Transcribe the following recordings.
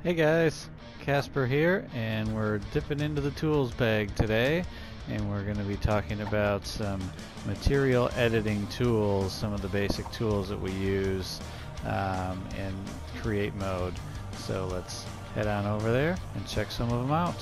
Hey guys, Casper here, and we're dipping into the tools bag today, and we're going to be talking about some material editing tools, some of the basic tools that we use in create mode. So let's head on over there and check some of them out.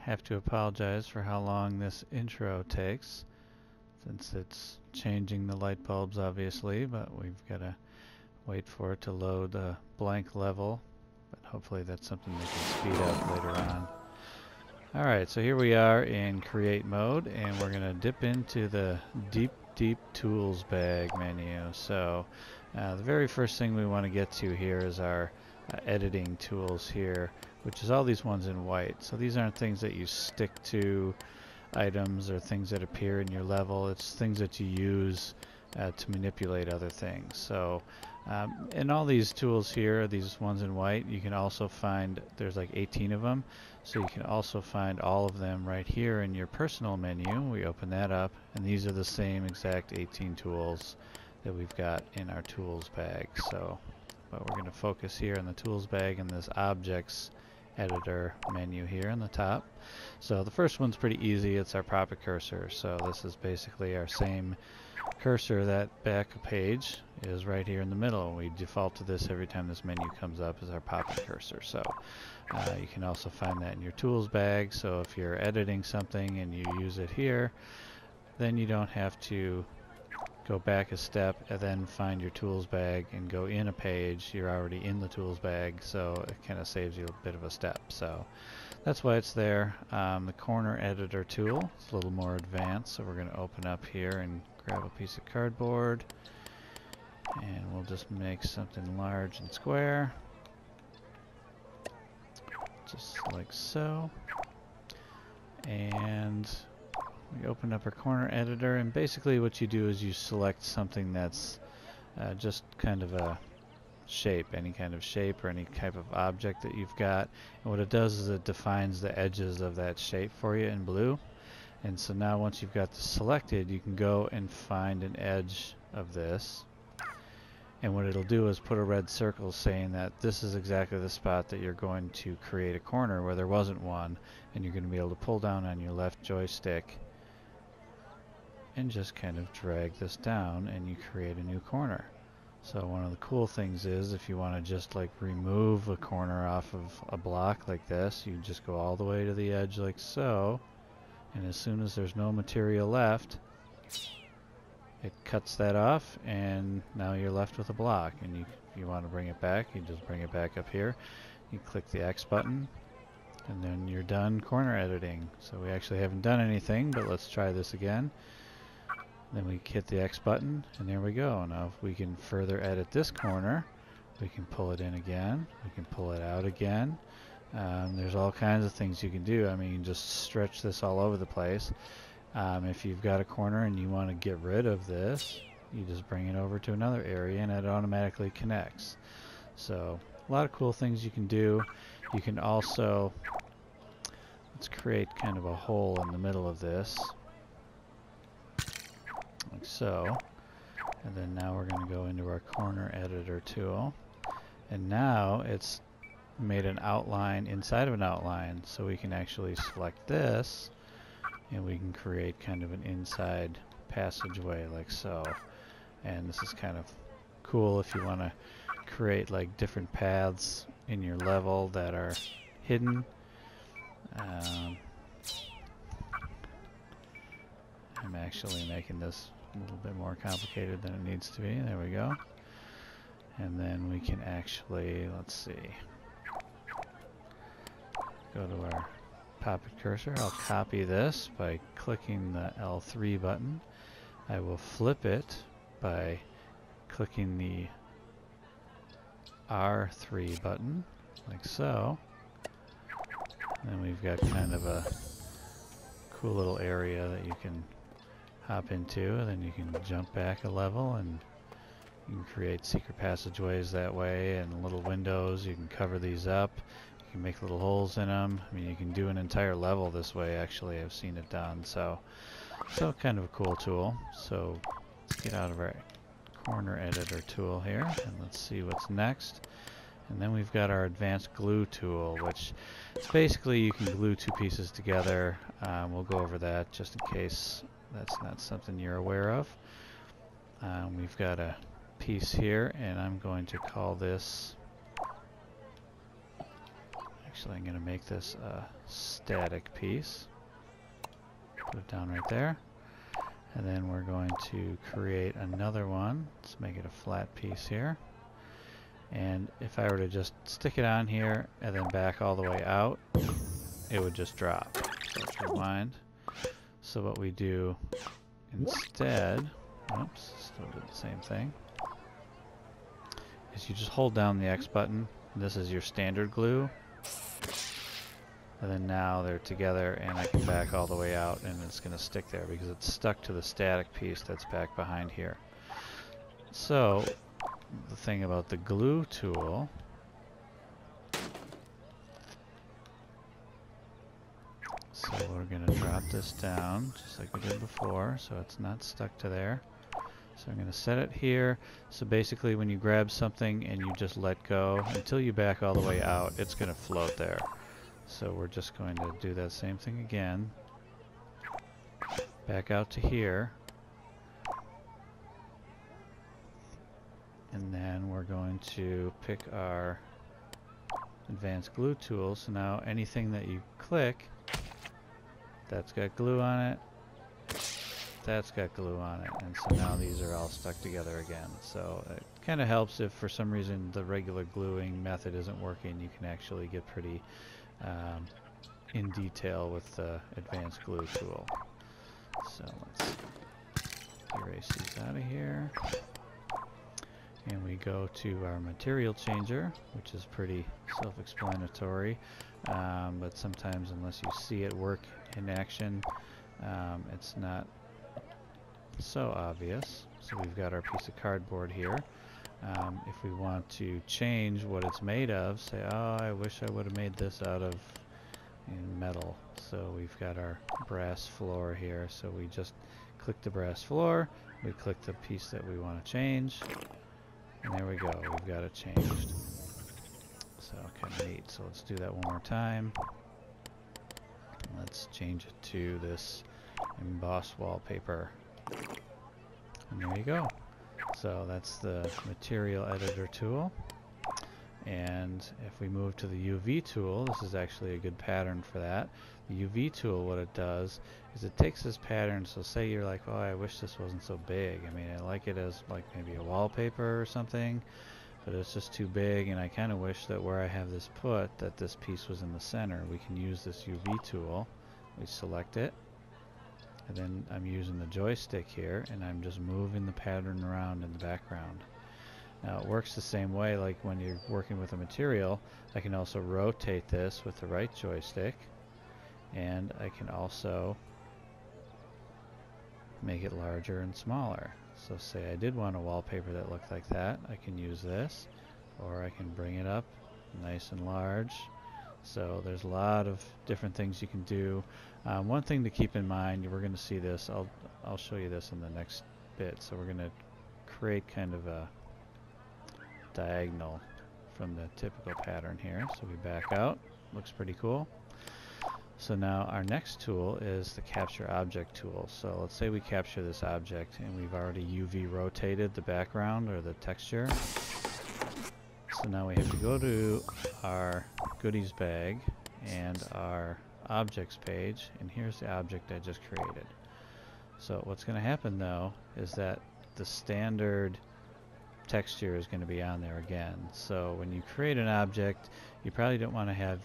Have to apologize for how long this intro takes, since it's changing the light bulbs obviously, but we've got to wait for it to load a blank level, but hopefully that's something we can speed up later on. Alright, so here we are in create mode, and we're going to dip into the deep tools bag menu. So the very first thing we want to get to here is our editing tools here, which is all these ones in white. So these aren't things that you stick to items or things that appear in your level. It's things that you use to manipulate other things. So in all these tools here, these ones in white, you can also find, there's like 18 of them, so you can also find all of them right here in your personal menu. We open that up, and these are the same exact 18 tools that we've got in our tools bag. So but we're going to focus here on the tools bag and this objects editor menu here in the top. So the first one's pretty easy. It's our pop-it cursor. So this is basically our same cursor. That back page is right here in the middle. We default to this every time this menu comes up as our pop-it cursor. So you can also find that in your tools bag. So if you're editing something and you use it here, then you don't have to go back a step and then find your tools bag and go in a page. You're already in the tools bag, so it kind of saves you a bit of a step. So that's why it's there. The corner editor tool is a little more advanced, so we're going to open up here and grab a piece of cardboard, and we'll just make something large and square, just like so. And we open up our corner editor, and basically what you do is you select something that's just kind of a shape, any kind of shape or any type of object that you've got. And what it does is it defines the edges of that shape for you in blue. And so now once you've got this selected, you can go and find an edge of this. And what it'll do is put a red circle saying that this is exactly the spot that you're going to create a corner where there wasn't one. And you're going to be able to pull down on your left joystick and just kind of drag this down, and you create a new corner. So one of the cool things is, if you want to just like remove a corner off of a block like this, you just go all the way to the edge like so, and as soon as there's no material left, it cuts that off, and now you're left with a block. And if you want to bring it back, you just bring it back up here. You click the X button, and then you're done corner editing. So we actually haven't done anything, but let's try this again. Then we hit the X button, and there we go. Now if we can further edit this corner, we can pull it in again, we can pull it out again. There's all kinds of things you can do. I mean, you can just stretch this all over the place. If you've got a corner and you want to get rid of this, you just bring it over to another area and it automatically connects. So a lot of cool things you can do. You can also, let's create kind of a hole in the middle of this, like so. And then now we're going to go into our corner editor tool, and now it's made an outline inside of an outline, so we can actually select this and we can create kind of an inside passageway like so. And this is kind of cool if you want to create like different paths in your level that are hidden. I'm actually making this a little bit more complicated than it needs to be. There we go. And then we can actually, let's see, go to our pop-it cursor. I'll copy this by clicking the L3 button. I will flip it by clicking the R3 button, like so. And then we've got kind of a cool little area that you can hop into, and then you can jump back a level and You can create secret passageways that way, and little windows. You can cover these up. You can make little holes in them. I mean, you can do an entire level this way, actually. I've seen it done. So kind of a cool tool. So let's get out of our corner editor tool here, and let's see what's next. And then we've got our advanced glue tool, which is basically you can glue two pieces together. We'll go over that just in case that's not something you're aware of. We've got a piece here, and I'm going to call this, actually I'm going to make this a static piece. Put it down right there. And then we're going to create another one. Let's make it a flat piece here. And if I were to just stick it on here and then back all the way out, it would just drop. So let's rewind. So what we do instead, oops, still did the same thing, is you just hold down the X button. This is your standard glue. And then now they're together, and I can back all the way out, and it's going to stick there because it's stuck to the static piece that's back behind here. So the thing about the glue tool, so we're going to drop this down just like we did before, so it's not stuck to there. So I'm going to set it here. So basically when you grab something and you just let go until you back all the way out, it's going to float there. So we're just going to do that same thing again. Back out to here. And then we're going to pick our advanced glue tool. So now anything that you click, that's got glue on it, that's got glue on it, and so now these are all stuck together again. So it kind of helps if for some reason the regular gluing method isn't working. You can actually get pretty in detail with the advanced glue tool. So let's erase these out of here. And we go to our material changer, which is pretty self-explanatory, but sometimes unless you see it work in action, it's not so obvious. So we've got our piece of cardboard here. If we want to change what it's made of, say, oh, I wish I would have made this out of metal. So we've got our brass floor here. So we just click the brass floor, we click the piece that we want to change, and there we go, we've got it changed. So kind of neat. So let's do that one more time. Let's change it to this emboss wallpaper. And there you go. So that's the material editor tool. And if we move to the UV tool, this is actually a good pattern for that. The UV tool, what it does is it takes this pattern. So say you're like, oh, I wish this wasn't so big. I mean, I like it as like maybe a wallpaper or something, but it's just too big, and I kind of wish that where I have this put, that this piece was in the center. We can use this UV tool. We select it, and then I'm using the joystick here, and I'm just moving the pattern around in the background. Now it works the same way like when you're working with a material. I can also rotate this with the right joystick, and I can also make it larger and smaller. So say I did want a wallpaper that looked like that, I can use this, or I can bring it up nice and large. So there's a lot of different things you can do. One thing to keep in mind, we're going to see this, I'll show you this in the next bit. So we're going to create kind of a diagonal from the typical pattern here. So we back out, looks pretty cool. So now our next tool is the capture object tool. So let's say we capture this object and we've already UV rotated the background or the texture. So now we have to go to our goodies bag and our objects page, and here's the object I just created. So what's going to happen though is that the standard texture is going to be on there again. So when you create an object, you probably don't want to have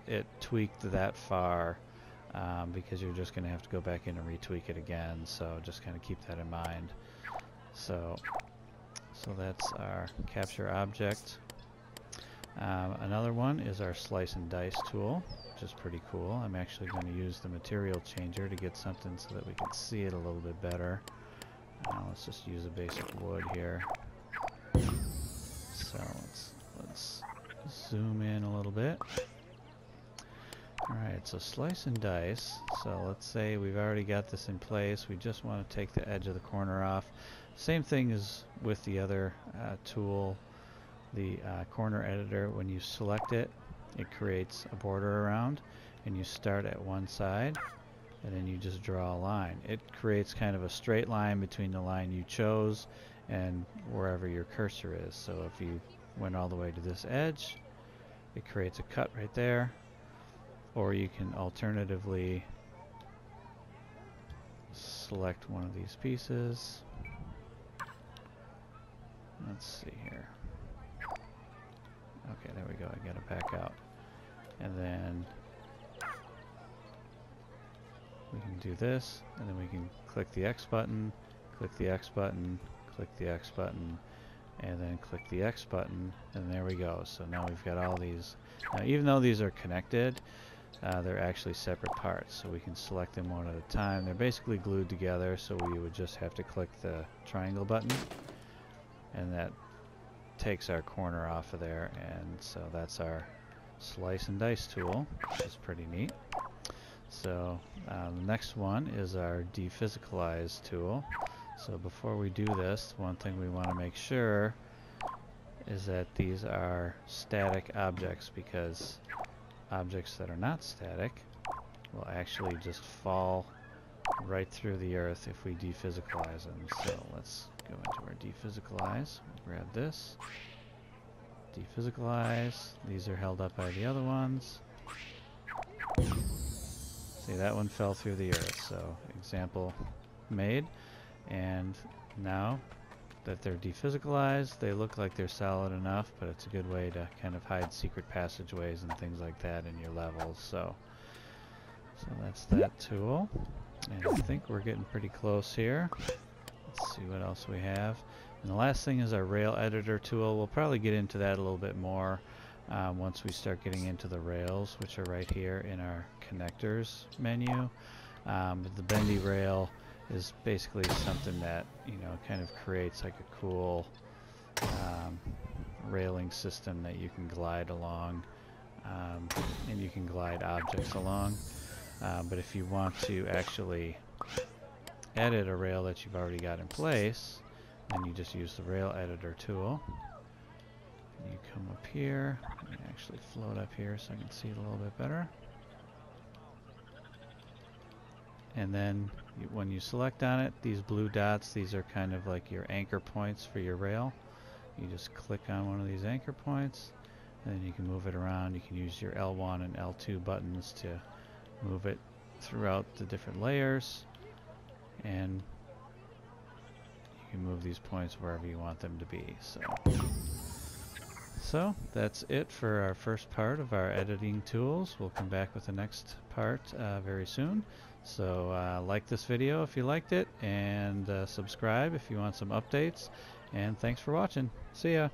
it tweaked that far, because you're just going to have to go back in and retweak it again. So just kind of keep that in mind. So that's our capture object. Another one is our slice and dice tool, which is pretty cool. I'm actually going to use the material changer to get something so that we can see it a little bit better. Let's just use a basic wood here. So let's zoom in a little bit. Alright, so slice and dice. So let's say we've already got this in place. We just want to take the edge of the corner off. Same thing as with the other tool, the corner editor. When you select it, it creates a border around, and you start at one side, and then you just draw a line. It creates kind of a straight line between the line you chose and wherever your cursor is. So if you went all the way to this edge, it creates a cut right there. Or you can alternatively select one of these pieces. Let's see here. Okay, there we go. I got it back out. And then we can do this, and then we can click the X button, click the X button, click the X button, and then click the X button, and there we go. So now we've got all these. Now, even though these are connected, they're actually separate parts, so we can select them one at a time. They're basically glued together, so we would just have to click the triangle button, and that takes our corner off of there. And so that's our slice and dice tool, which is pretty neat. So the next one is our dephysicalize tool. So before we do this, one thing we want to make sure is that these are static objects, because objects that are not static will actually just fall right through the earth if we dephysicalize them. So let's go into our dephysicalize. We'll grab this. Dephysicalize. These are held up by the other ones. See, that one fell through the earth. So example made. And now that they're dephysicalized, they look like they're solid enough, but it's a good way to kind of hide secret passageways and things like that in your levels. So that's that tool. And I think we're getting pretty close here. Let's see what else we have. And the last thing is our rail editor tool. We'll probably get into that a little bit more once we start getting into the rails, which are right here in our connectors menu. But the bendy rail is basically something that, kind of creates like a cool railing system that you can glide along, and you can glide objects along. But if you want to actually edit a rail that you've already got in place, then you just use the rail editor tool. And you come up here. Let me actually float up here so I can see it a little bit better. And then when you select on it, these blue dots, these are kind of like your anchor points for your rail. You just click on one of these anchor points, and then you can move it around. You can use your L1 and L2 buttons to move it throughout the different layers, and you can move these points wherever you want them to be. So that's it for our first part of our editing tools. We'll come back with the next part very soon. So like this video if you liked it, and subscribe if you want some updates. And thanks for watching. See ya.